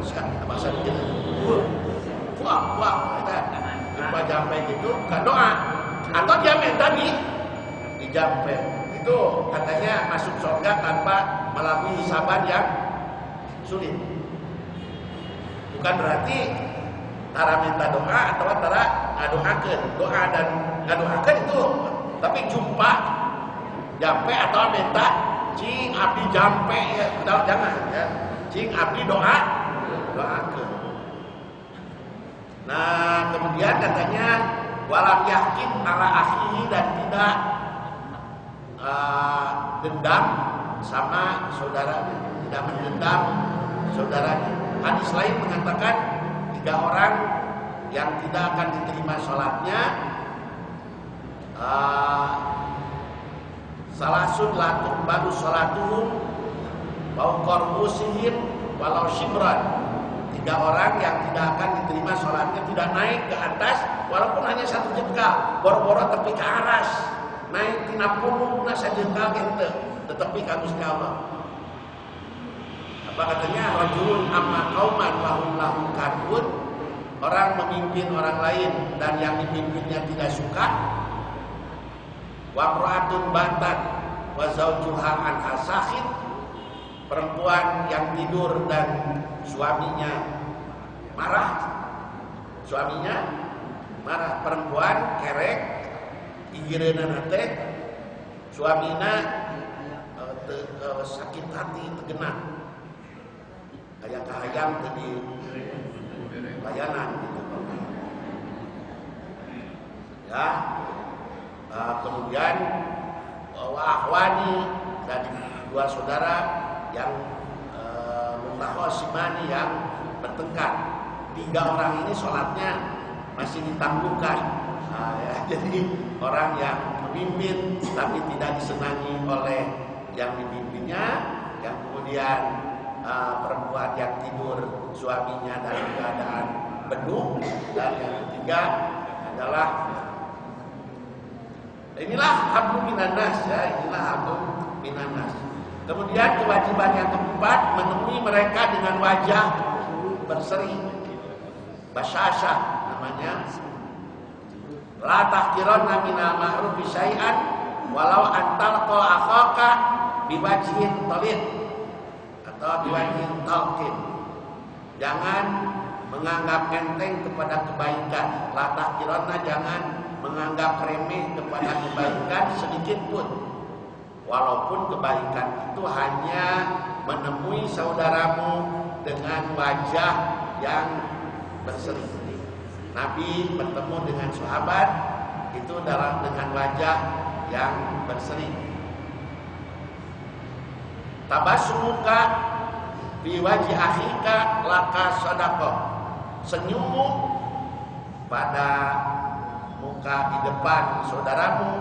sekarang bahasa kita. Wah, kita jumpa jampe gitu, bukan doa. Atau dia minta di jampe. Itu katanya masuk surga tanpa melalui hisaban yang sulit. Bukan berarti tara minta doa atau tara ngadoakeun. Doa dan ngadoakeun itu, tapi jumpa jampe atau minta cing abdi jampe ya, jangan ya. Cing abdi doakeun. Nah, kemudian katanya walam yakin ala akhihi, dan tidak dendam sama saudaranya, tidak mendendam saudaranya. Hadis lain mengatakan 3 orang yang tidak akan diterima sholatnya, salasun latuk baru sholatuhum bau kormusihim walau shibran. 3 orang yang tidak akan diterima sholatnya, tidak naik ke atas walaupun hanya 1 jengkal, boro-boro tepi ke aras, naik tina punggung na sajengkal gitu, tetapi Gusti Allah. Apa katanya? Rajulun amma qauman lahum kadun, orang memimpin orang lain dan yang dipimpinnya tidak suka. Wa imra'atun batat wa zawjuha anha sakhit, perempuan yang tidur dan suaminya marah, perempuan kerek pikireunana teh suamina sakit hati tegenah, aya kahayang teh di layanan gitu. Ya, kemudian wa akhwani, dan 2 saudara yang mutahosimani, yang bertengkar. 3 orang ini sholatnya masih ditangguhkan. Ya, jadi orang yang memimpin tapi tidak disenangi oleh yang dipimpinnya, yang kemudian perempuan yang tidur suaminya dalam keadaan penuh, dan yang ketiga adalah inilah hablum minan nas, ya, inilah hablum minan nas. Kemudian kewajiban yang keempat, menemui mereka dengan wajah berseri, basyasah namanya. La tahqiranna minal ma'ruf syai'an walau antalqa akhaka biwajhin talid atau biwajhin talqin. Jangan menganggap enteng kepada kebaikan. La tahqiranna, jangan menganggap remeh kepada kebaikan sedikit pun. Walaupun kebaikan itu hanya menemui saudaramu dengan wajah yang berseri. Nabi bertemu dengan sahabat itu dengan wajah yang berseri. Tabassumuka fi wajhi akhika laka shadaqah. Senyummu pada muka di depan saudaramu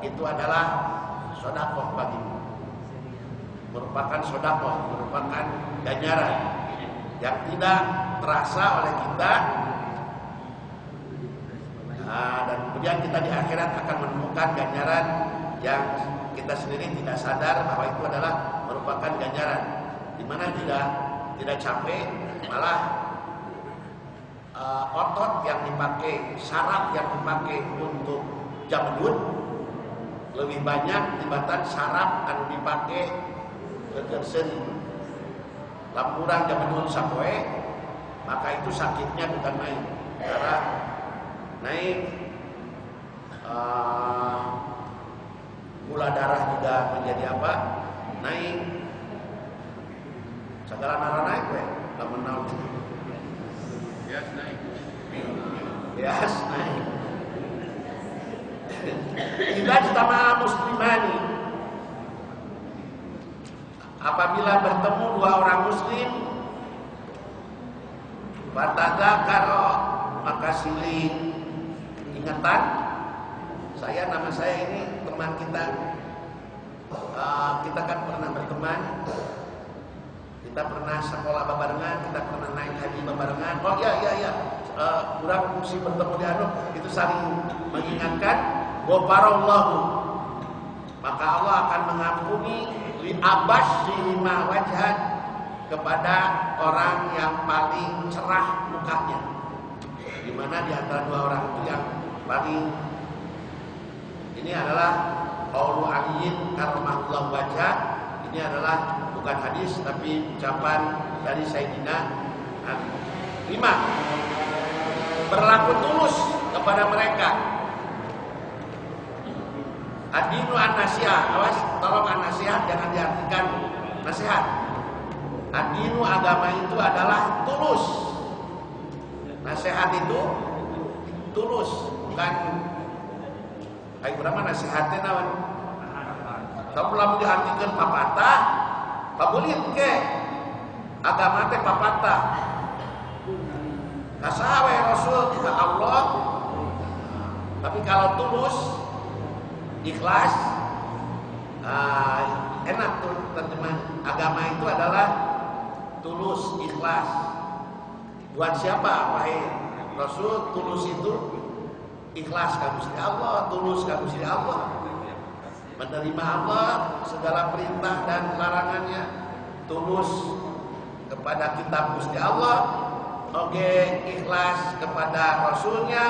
itu adalah sedekah bagimu, merupakan sedekah, merupakan ganjaran yang tidak terasa oleh kita. Dan kemudian kita di akhirat akan menemukan ganjaran yang kita sendiri tidak sadar bahwa itu adalah merupakan ganjaran, di mana tidak capek, malah otot yang dipakai, saraf yang dipakai untuk jamdud lebih banyak dibanding saraf yang dipakai kegersen. Lampurang jamdud sapoe, maka itu sakitnya bukan main, karena naik gula darah juga menjadi apa? Naik. Segala nara naik we, lamun naon. Bias naik. Bias naik. Idza ijtama'a muslimani, apabila bertemu 2 orang muslim, fatadzakara, maka silih ingatan. Nama saya ini teman kita. Kita kan pernah berteman, kita pernah sekolah babarengan, kita pernah naik haji babarengan. Oh ya, kurang fungsi bertemu di anu itu saling mengingatkan. Ghafarallahu, maka Allah akan mengampuni li abasyima wajhan, kepada orang yang paling cerah mukanya. Di mana di antara dua orang itu yang paling ini adalah qaulu aliyin karramallahu wajhah. Ini adalah bukan hadis tapi ucapan dari Sayyidina Ali. 5. Berlaku tulus kepada mereka. Ad-dinu an-nasihat. Awas, tolong an-nasihat jangan diartikan nasihat. Ad-dinu agama itu adalah tulus. Nasihat itu tulus, bukan kayak berapa nasihatnya nawan. Kalau belum diartikan papatah, pabulit ke agama teh papatah. Kasawe Rasul ke Allah. Tapi kalau tulus, ikhlas, enak tuh terjemahan. Agama itu adalah tulus, ikhlas. Buat siapa? Wahai Rasul, tulus itu ikhlas ka Gusti Allah, tulus ka Gusti Allah. Menerima Allah segala perintah dan larangannya, tulus kepada kitab Gusti Allah, oke ikhlas kepada Rasulnya,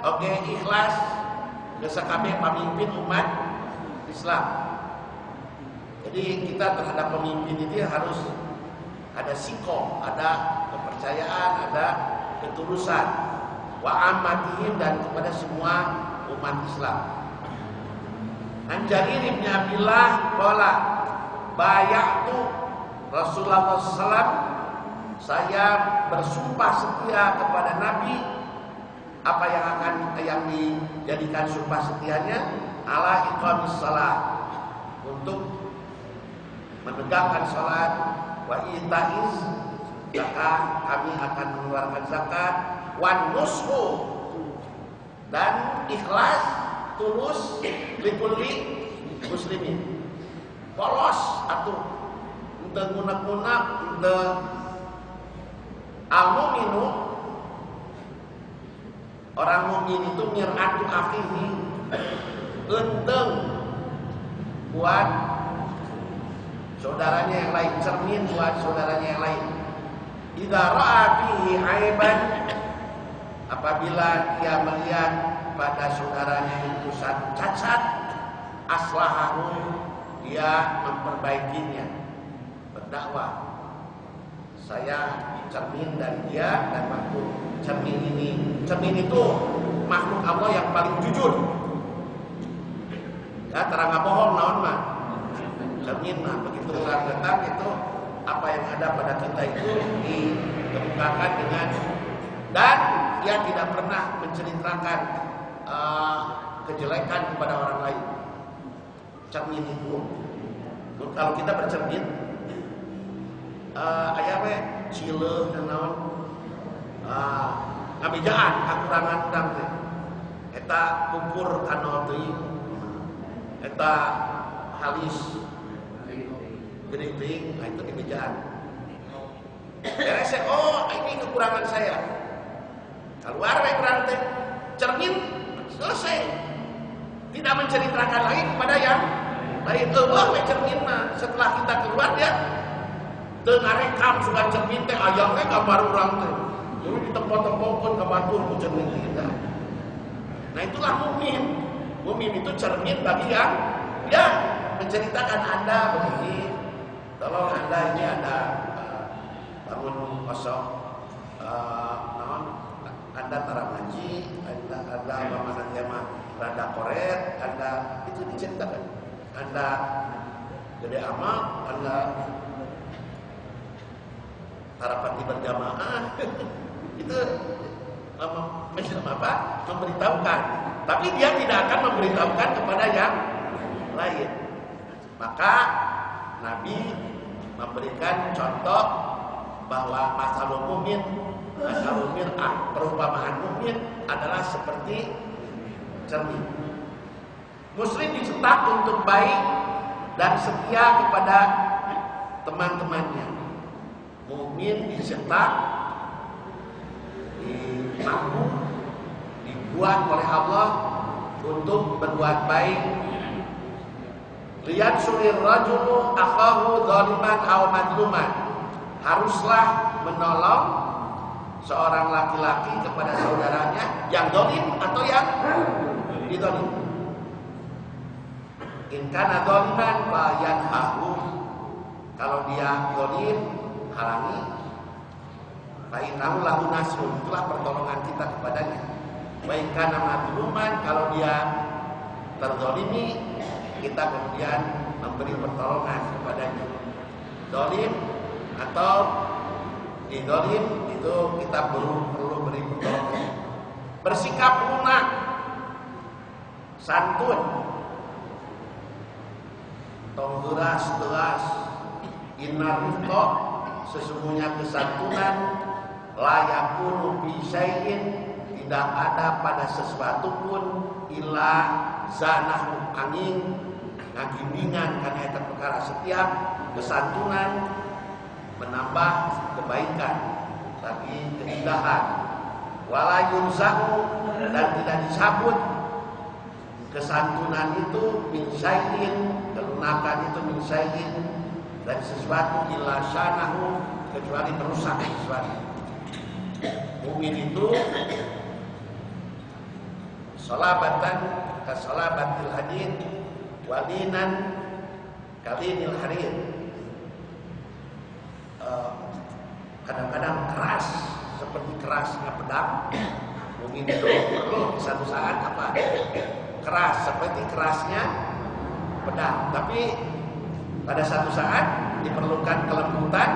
oke ikhlas kesakabeh pemimpin umat Islam. Jadi kita terhadap pemimpin ini harus ada siko, ada kepercayaan, ada ketulusan, wa ammatihim dan kepada semua umat Islam. An Jarir bin Abdullah qala bayatu Rasulullah SAW, saya bersumpah setia kepada Nabi. Apa yang dijadikan sumpah setianya? Ala iqamis shalah, untuk menegakkan salat, wa itaiz zakat, kami akan mengeluarkan zakat, wan nushu, dan ikhlas tulus likulli muslimin. Polos atuh henteu ngunek-ngunek, henteu al-mu'minu, orang mukmin itu mir'atu akhihi, henteu buat saudaranya yang lain, cermin buat saudaranya yang lain. Idza ra'a fihi aiban, apabila dia melihat pada saudaranya itu satu cacat, aslahahu, dia memperbaikinya. Berdakwah, saya cermin dan dia dan makhluk cermin ini. Cermin itu makhluk Allah yang paling jujur. Ya, terang bohong naon mah. Cermin mah begitu orang datang itu apa yang ada pada kita itu dikemukakan dengan, dan dia tidak pernah menceritakan kejelekan kepada orang lain. Cermin itu, kalau kita bercermin, aya we cileuh dan naon, ngabejaan kakurangan urang teh, eta kumpur kana teuing, eta halis gering-gering, nah itu kebejaan. Beres, oh ini kekurangan saya. Keluar we kurang teh, cermin, selesai. Tidak menceritakan lagi kepada yang lain. Eueuh we cerminna, setelah kita keluar dia teu ngarekam sugan cermin teh aya we gambar urang teh. Jadi ditempo-tempokeun ka batur ku cermin kita. Nah itulah mukmin. Mukmin itu cermin bagi yang dia menceritakan Anda begini. Tolong Anda ini ada bangun kosong, Anda tarang ngaji, Anda mana dia mah rada koret, Anda itu diceritakan. Anda gede amat, Anda tarapati berjamaah, itu memberitahukan. Tapi dia tidak akan memberitahukan kepada yang lain. Maka Nabi memberikan contoh bahwa masalul mu'min, masalul mir'ah, perumpamaan mukmin adalah seperti cermin. Muslim dicetak untuk baik dan setia kepada teman-temannya. Mukmin dicetak, dibuat oleh Allah untuk berbuat baik. Lihat sulir rajulu akhahu zaliman aw madluman, haruslah menolong seorang laki-laki kepada saudaranya yang dolim atau yang didolim. In kana doliman fa yanhahu, kalau dia dolim halangi. Fa innahu lahu nasrun, itulah pertolongan kita kepadanya. Wa in kana madluman, kalau dia terdolimi, kita kemudian memberi pertolongan kepadanya. Dolim atau didolim itu kita perlu beri pertolongan. Bersikap lunak, santun, tonggeras teras, inarifko, sesungguhnya kesantunan, layakunu bisayin, tidak ada pada sesuatu pun illa zanahu angin ngagimbingan karena itu perkara. Setiap kesantunan menambah kebaikan tapi keindahan. Wala yunzahu, dan tidak dicabut kesantunan itu min syai'in, kelunakan itu min syai'in, dari sesuatu illa syanahu, kecuali merusak sesuatu. Mukmin itu salabatan kasalabatil hadid, walinan kalinil harir. Kadang-kadang keras seperti kerasnya pedang. Mungkin itu perlu di satu saat apa? Keras seperti kerasnya pedang. Tapi pada satu saat diperlukan kelembutan.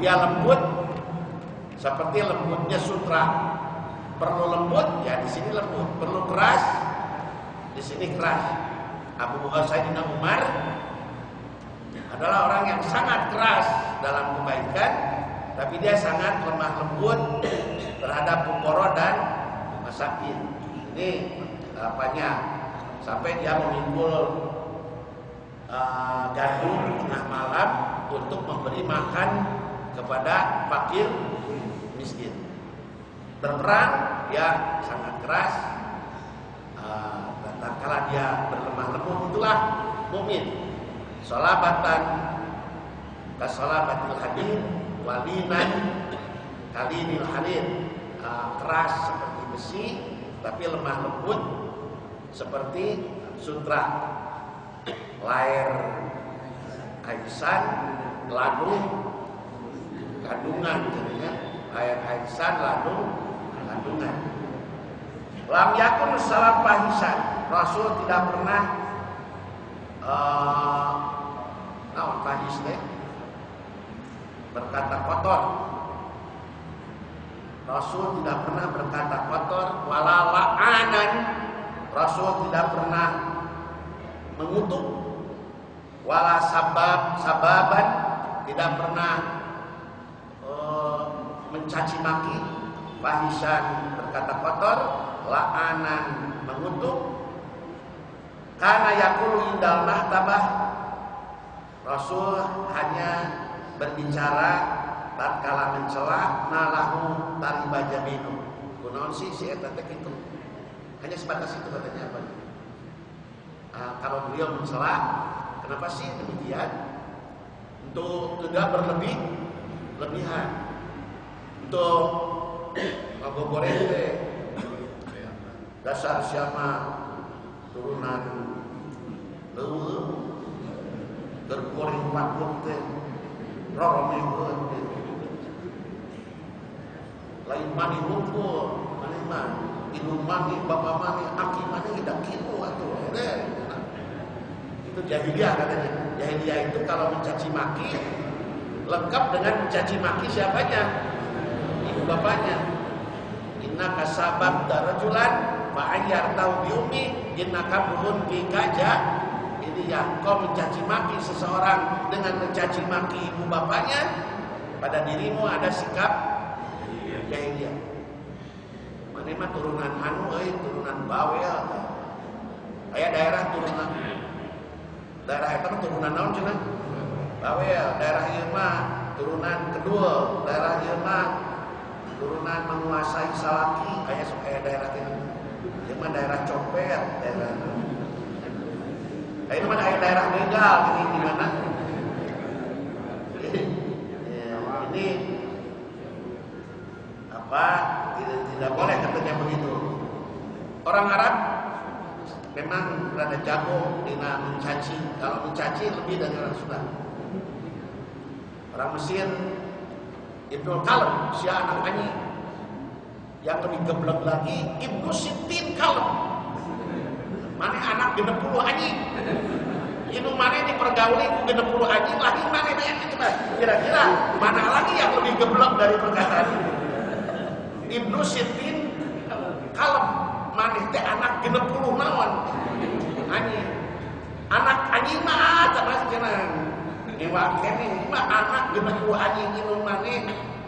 Dia lembut seperti lembutnya sutra. Perlu lembut, ya di sini lembut. Perlu keras, di sini keras. Sayyidina Umar adalah orang yang sangat keras dalam kebaikan, tapi dia sangat lemah lembut terhadap fuqara dan masakin. Ini apanya? Sampai dia memikul gandum tengah malam untuk memberi makan kepada fakir miskin. Berperang dia sangat keras, dan tatkala dia berlemah lembut, itulah mukmin. Salabatan kasalabatil hadid, walinan kalinil harir, keras seperti besi tapi lemah lembut seperti sutra. Lair aisan ladung kandungan, jadinya lair aisan ladung kandungan. Lam yakun salat fahisan, Rasul tidak pernah fahis berkata kotor. Rasul tidak pernah berkata kotor. Wala la'anan, Rasul tidak pernah mengutuk. Wala sababan, tidak pernah mencaci maki. Fahisan berkata kotor, la'anan mengutuk. Karena yakulu indal mahtabah, Rasul hanya berbicara tatkala mencela nalahu tariba jaminu. Kunaon si eta teh kitu. Hanya sebatas itu katanya apa? Kalau beliau mencela, kenapa sih demikian? Untuk tidak berlebihan. Untuk ngogoreng teh dasar siapa turunan tergoreng pakuk teh roromehun lain mani hukum mani mah indung mani bapak mani aki mani tidak kilo atuh itu jahiliyah katanya. Jahiliyah itu kalau mencaci maki lengkap dengan mencaci maki siapanya? Ibu bapaknya. Inna kasabat darajulan fa'ayyar tau biumi innaka bulun bikaja. Ini ya, kau mencaci maki seseorang dengan mencaci maki ibu bapaknya, pada dirimu ada sikap jahiliyah. Mana mah turunan anu turunan bawel. Aya daerah turunan daerah eta mah turunan naon cenah? Bawel. Daerah ieu mah turunan kedua, daerah ieu mah turunan menguasai salaki. Aya daerah ieu. Ieu mah daerah copet, daerah ini mana daerah legal ini di mana? ini apa tidak boleh katanya begitu. Orang Arab memang rada jago dina mencaci. Kalau mencaci lebih dari orang Sunda. Orang Mesir Ibnu Kalb, si anak Anyi, yang lebih geblek lagi Ibnu Sittin Kalb. Mana anak 60 anjing. Ini mana dipergauli ku 60 anjing lagi mana yang coba. Kira-kira mana lagi yang lebih geblek dari perkataan ini? Ibnu Sittin Kalb, mana teh anak 60 naon anjing. Anak anjing mah sama cenah. Dewa kene mah anak 60 anjing ini mana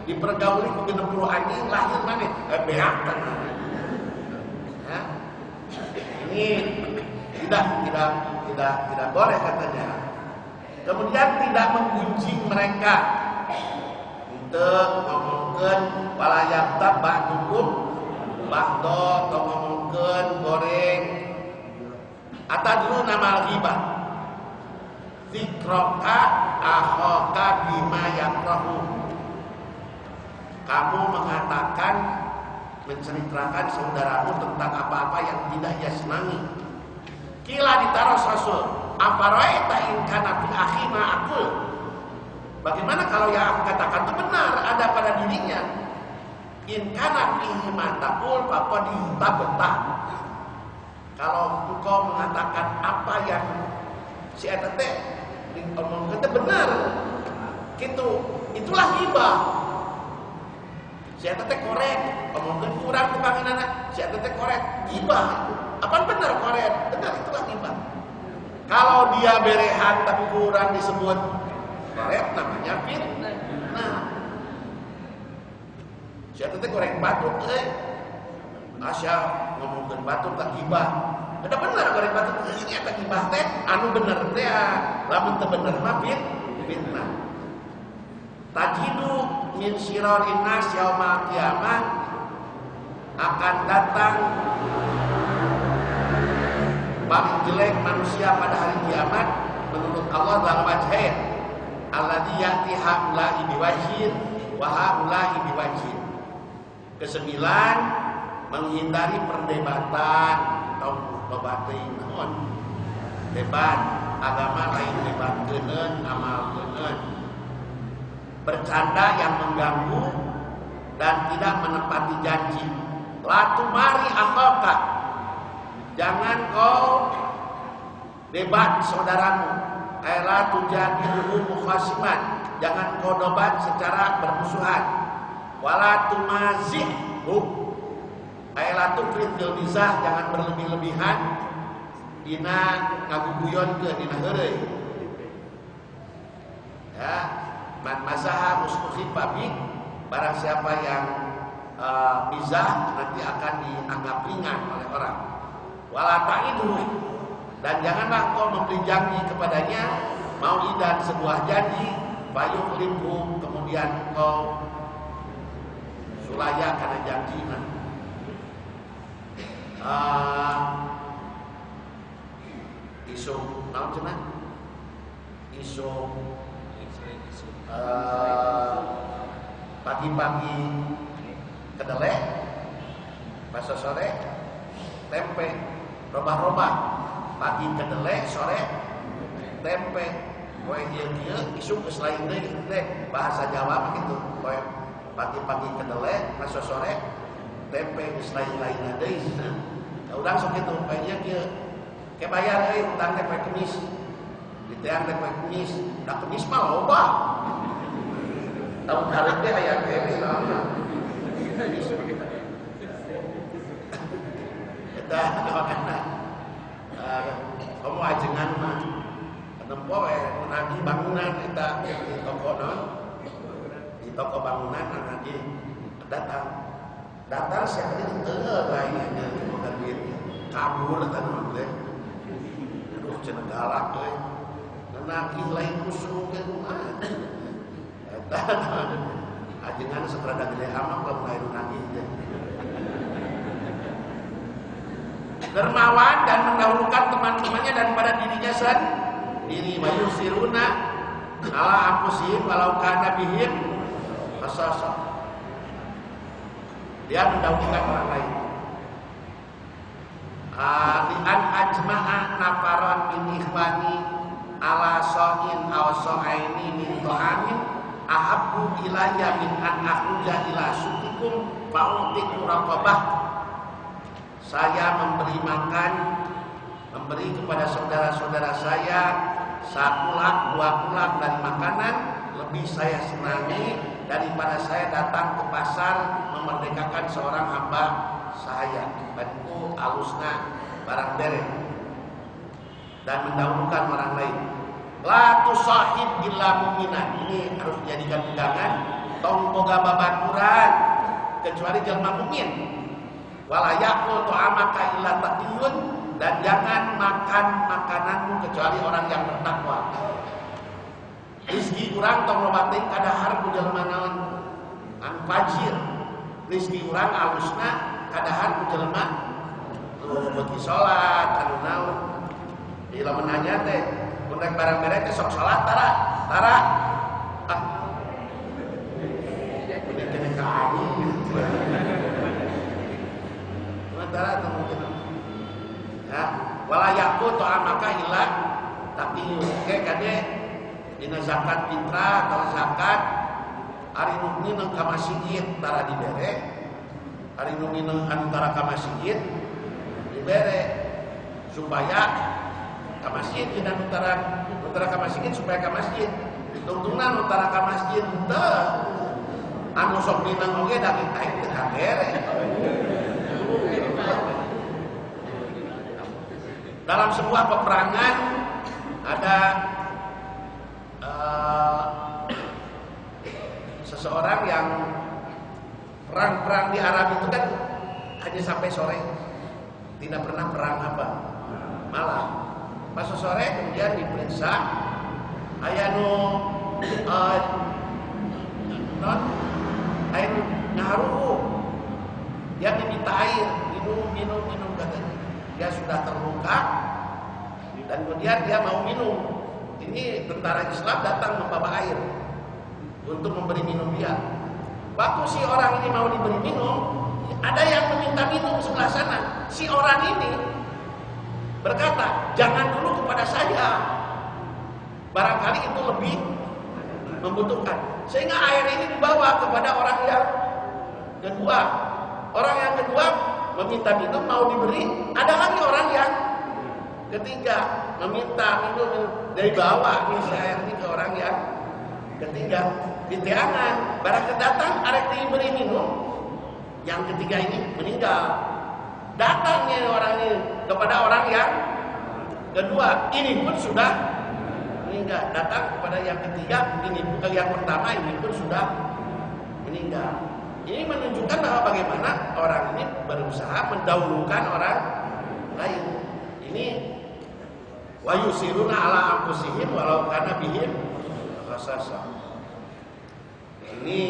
dipergauli ku 60 anjing lahir mana beak kan. Ya. Ini tidak boleh katanya. Kemudian tidak menggunjing mereka. Untuk ngomongkeun walayab tabak hukum ba'do atau ngomongkeun goreng atadru nama ghibah. Zikroka ahoka bima yakrahu. Kamu mengatakan menceritakan saudaramu tentang apa-apa yang tidak ia senangi. Kila ditaruh Rasul, apara'aita in kana fi akhi ma aqul. Bagaimana kalau yang aku katakan itu benar ada pada dirinya? In kana fihi ma taqul faqad tabta. Kalau engkau mengatakan apa yang si eta teh ngomong itu benar, gitu, itulah ghibah. Si eta teh korek, omongkeun kurang ku panginana, si eta teh korek, ghibah. Apa benar korek? Benar, itulah ghibah. Kalau dia berehan tapi kurang disebut korek, namanya fitnah. Si eta teh korek batuk Asya ngomongkeun batuk tak ghibah. Ada benar korek batuk ini eta ghibah teh anu bener teh lamun teu bener mah fitnah. Tajidu min syirarin nas yaumil qiyamah, akan datang paling jelek manusia pada hari kiamat menurut Allah dalam wajhain alladzi ya'ti haula'i biwajhin wa haula'i biwajhin. Kesembilan, menghindari perdebatan atau debat debat agama lain debat geuneun amal geuneun. Bercanda yang mengganggu dan tidak menepati janji. La tumari akhaka, jangan kau debat saudaramu. La tujadiluhu mukhasiman, jangan kau debat secara bermusuhan. Wala tumazihhu, la tukridil mizah, jangan berlebih-lebihan dina ngaguguyonkeun dina heureuy. Ya. Man masaha mustukhifa bi, barang siapa yang mizah nanti akan dianggap ringan oleh orang. Wala ta'idu, dan janganlah kau memberi janji kepadanya mau'idan sebuah janji fayukhlifu, kemudian kau sulaya karena janjinya. Isu naon cenah? Pagi-pagi kedelai, pas sore tempe, robah-robah. Pagi kedelai, sore tempe. Poe ieu isu geus lain deui teh bahasa Jawa begitu. Poe pagi-pagi kedelai, pas sore tempe geus lain-lain deui. Da urang sok kitu, poe ieu kieu ke bayar euy utang teh poe Kemis. Diteang teh poe Kemis, da Kemis mah loba. Tahun kali teh aya Kemis naon. Eta makana kamu ajengan mah nempo nagih bangunan eta di toko naon. Di toko bangunan nagih datang siapa di teu lainnya bukan duit kabur eta naon teh. Aduh cenah galak euy. Nagih lain kusuk ge kumaha. Ajengan seterada gede amat kalau mulai nagih teh. Dermawan dan mendahulukan teman-temannya daripada dirinya sendiri. Mayusiruna ala anfusihim walau kana bihim Khasasah. Dia mendahulukan orang lain. Li'an ajma'a nafaran min ikhwani ala so'in aw so'aini min to'amin ahabbu ilayya min an akhruja ila sutikum fa'utik muraqabah. Saya memberi makan, memberi kepada saudara-saudara saya 1 lak, 2 lak dari makanan lebih saya senangi daripada saya datang ke pasar memerdekakan seorang hamba saya. Bantu alusna barang derek dan mendahulukan orang lain. La tusahib illa mu'minan. Ini harus dijadikan pegangan. Tong boga babaturan kecuali jelma mukmin. Wala yaqul ta'amaka illa taqiyun, dan jangan makan makananmu kecuali orang yang bertakwa. Rizki urang tong loba teh kadahar ku jelema naon anu fajir. Rizki urang alusna kadahar ku jelema beuki salat anu naon. Bila menanya teh mun rek barang bere teh sok salat tara. Ini kena ka ani. Tara teh mungkin. Ya, wala yaqut ta'amaka illa taqiyun. Ke kade dina zakat fitrah atau zakat ari nu minang ka masjid tara dibere, ari nu minang antara ka masjid dibere supaya ka masjid dina utara ka masjid supaya ka masjid ditungtungan utara ka masjid teu anu sok minang oge da kita teu kabere. Dalam sebuah peperangan ada seseorang yang perang di Arab itu kan hanya sampai sore, tidak pernah perang apa malam. Pas sore kemudian diperiksa, aya nu air ngaruh, dia diminta air, minum katanya. Dia sudah terluka dan kemudian dia mau minum. Ini tentara Islam datang membawa air untuk memberi minum dia. Waktu si orang ini mau diberi minum, ada yang meminta minum sebelah sana. Si orang ini berkata, jangan dulu kepada saya, barangkali itu lebih membutuhkan. Sehingga air ini dibawa kepada orang yang kedua. Orang yang kedua meminta minum, mau diberi. Ada lagi orang yang ketiga meminta minum, dari bawah nih air ini ke orang yang ketiga. Di teangan barang kedatang arek diberi minum, yang ketiga ini meninggal. Datangnya orang ini kepada orang yang kedua, ini pun sudah meninggal. Datang kepada yang ketiga, ini bukan yang pertama, ini pun sudah meninggal. Ini menunjukkan bahwa bagaimana orang ini berusaha mendahulukan orang lain. Ini wa yusiruna ala anfusihim walau kana bihim khasasah. Ini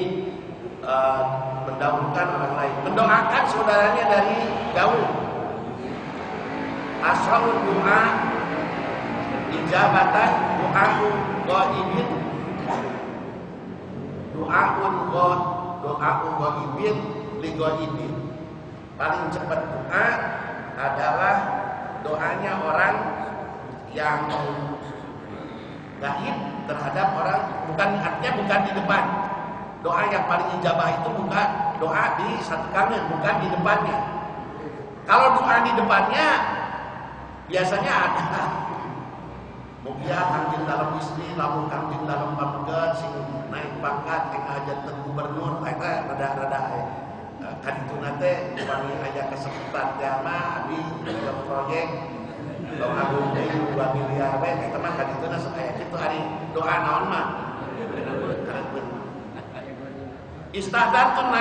mendahulukan orang lain, mendoakan saudaranya dari jauh. Asrarul doa ijabatan doaku ghaibin. Doa ghaibin li ghaibin. Paling cepat doa adalah doanya orang yang gaib terhadap orang, bukan artinya bukan di depan. Doa yang paling ijabah itu bukan doa di satu kangen, bukan di depannya. Kalau doa di depannya biasanya ada mugia kanjeng dalam istri, lamun kanjeng dalam pamunggeut sing naik pangkat sing hajat gubernur, eta rada-rada kadituna teh upami aya kesempatan jama abdi proyek doa agung deui 2 miliar we eta mah kadituna aya kitu ari doa naon mah. Istadantun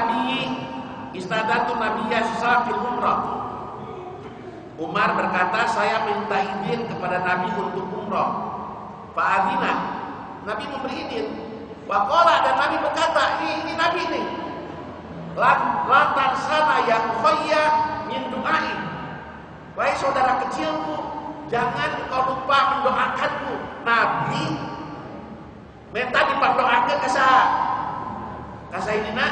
Nabi Yasa fil umrah. Umar berkata, saya minta izin kepada Nabi untuk umrah. Fa'adina, Nabi memberi izin. Waqala, dan Nabi berkata, ini Nabi ini. Lantar sana yang khayya min du'ai. Wahai saudara kecilku, jangan kau lupa mendoakanku. Nabi minta dipandoakan ke saya. Sayyidina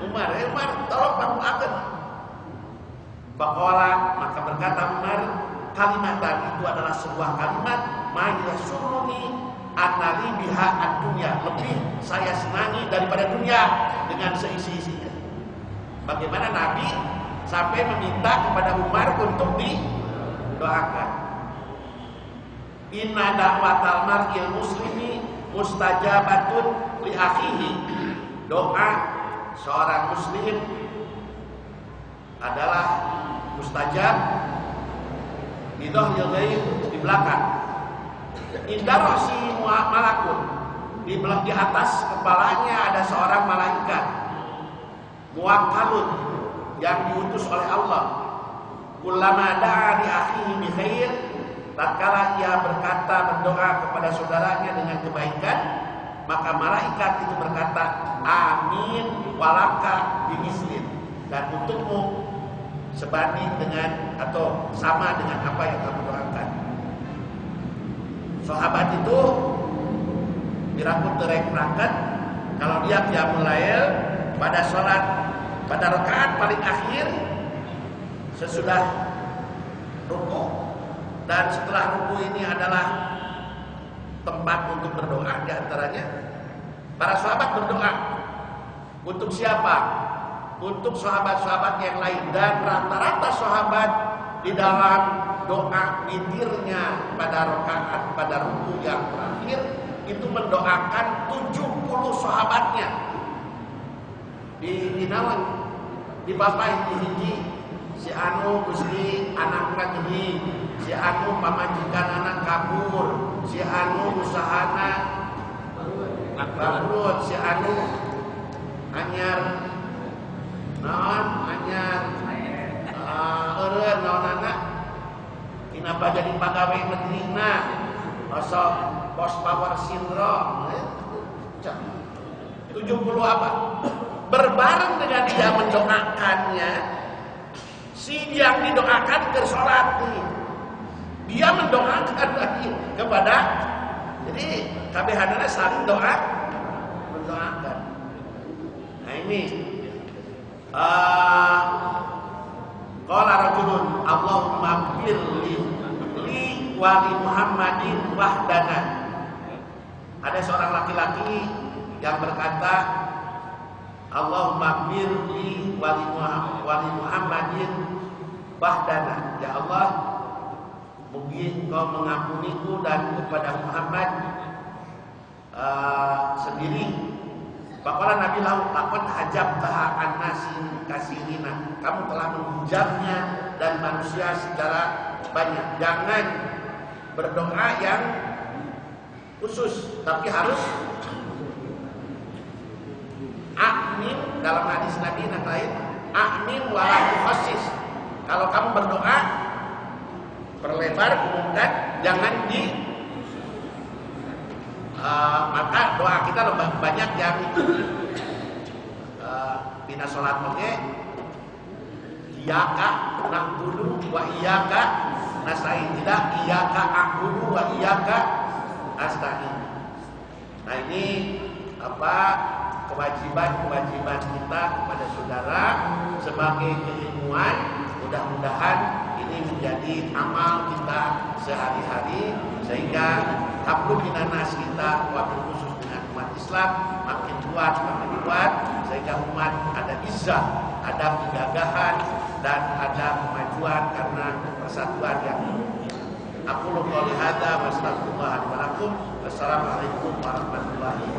Umar, Umar tolong bantu akan. Faqala, maka berkata Umar, kalimatan itu adalah sebuah kalimat mayasuruni anali biha ad-dunya, lebih saya senangi daripada dunia dengan seisi-isinya. Bagaimana Nabi sampai meminta kepada Umar untuk didoakan. Inna da'watal mar'il muslimi mustajabatun li akhihi. Doa seorang muslim adalah mustajab di dhahiril ghaib, di belakang. Indah rosi malakun, di atas kepalanya ada seorang malaikat muwakkalun yang diutus oleh Allah. Kullama da'a li akhihi bi khair, tatkala ia berdoa kepada saudaranya dengan kebaikan, maka malaikat itu berkata amin walaka bimislin, dan untukmu sebanding dengan atau sama dengan apa yang kamu doakan. Sahabat itu dirangkut terek-rangkat kalau dia qiyamul lail pada sholat pada rakaat paling akhir sesudah ruku, dan setelah ruku ini adalah tempat untuk berdoa. Di antaranya para sahabat berdoa untuk siapa? Untuk sahabat-sahabat yang lain, dan rata-rata sahabat di dalam doa witirnya pada rakaat pada ruku yang terakhir itu mendoakan 70 sahabatnya. Di nawan di bapak di hiji si anu gusti anak geni, si anu pamajikan anak kabur, si anu usahana bangkrut, si anu anyar naon anyar eureun naon anak kenapa jadi pegawai menterina osok post power syndrome 70 apa berbareng dengan dia mendoakannya, si yang didoakan ke sholat nih, dia mendoakan lagi kepada, jadi kabehana saling mendoakan. Nah ini qala rajulun Allahumma firli li wa li Muhammadin wahdana. Ada seorang laki-laki yang berkata Allahumma firli wa li Muhammadin wahdana. Ya Allah, mungkin Kau mengampuniku dan kepada Muhammad sendiri. Faqala Nabi lahu laqad hajabtaha an-nasin kasirina. Kamu telah menghijabnya dan manusia secara banyak. Jangan berdoa yang khusus, tapi harus amin. Dalam hadis Nabi yang lain, amin wala tukhasis. Kalau kamu berdoa perlebar, umumkan, jangan di maka doa kita lebih banyak yang bina sholat oke iyaka na'budu wa iyaka nasta'in, tidak iyaka a'budu wa iyaka nasta'in. Nah ini apa kewajiban kita kepada saudara sebagai keilmuan. Mudah-mudahan ini menjadi amal kita sehari-hari sehingga hablum minanas kita wabil khusus dengan umat Islam makin kuat sehingga umat ada izzah, ada penggagahan dan ada kemajuan karena persatuan yang aku qouli hadza wa astaghfirullah li wa lakum. Wassalamualaikum warahmatullahi wabarakatuh.